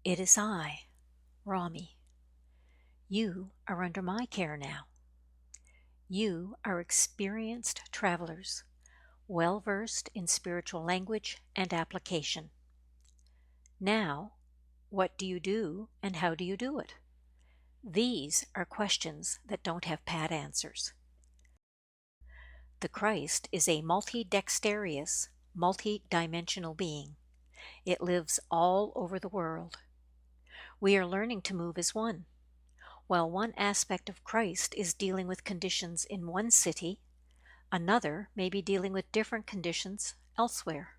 It is I, Rami. You are under my care now. You are experienced travelers, well versed in spiritual language and application. Now, what do you do and how do you do it? These are questions that don't have pat answers. The Christ is a multi-dexterous, multi-dimensional being. It lives all over the world. We are learning to move as one. While one aspect of Christ is dealing with conditions in one city, another may be dealing with different conditions elsewhere.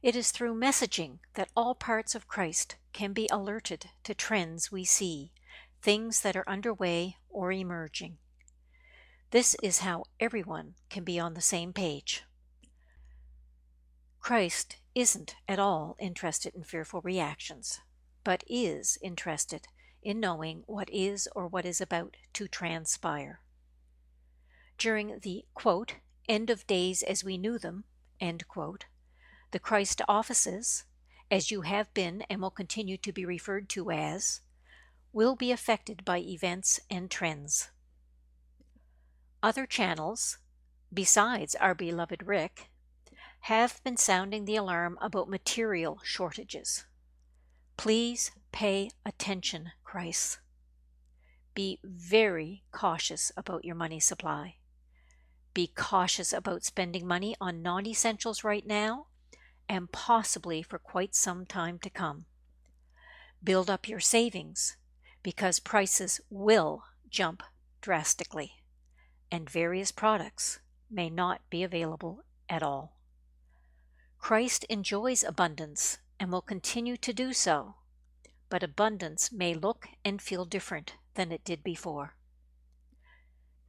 It is through messaging that all parts of Christ can be alerted to trends we see, things that are underway or emerging. This is how everyone can be on the same page. Christ isn't at all interested in fearful reactions, but is interested in knowing what is or what is about to transpire. During the, quote, end of days as we knew them, end quote, the Christ offices, as you have been and will continue to be referred to as, will be affected by events and trends. Other channels, besides our beloved Rick, have been sounding the alarm about material shortages. Please pay attention, Christ. Be very cautious about your money supply. Be cautious about spending money on non-essentials right now and possibly for quite some time to come. Build up your savings because prices will jump drastically and various products may not be available at all. Christ enjoys abundance and will continue to do so, but abundance may look and feel different than it did before.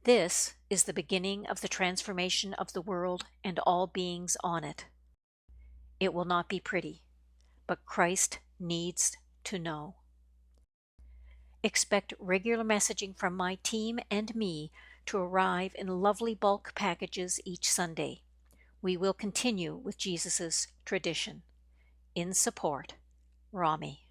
This is the beginning of the transformation of the world and all beings on it. It will not be pretty, but Christ needs to know. Expect regular messaging from my team and me to arrive in lovely bulk packages each Sunday. We will continue with Jesus' tradition. In support, Rami.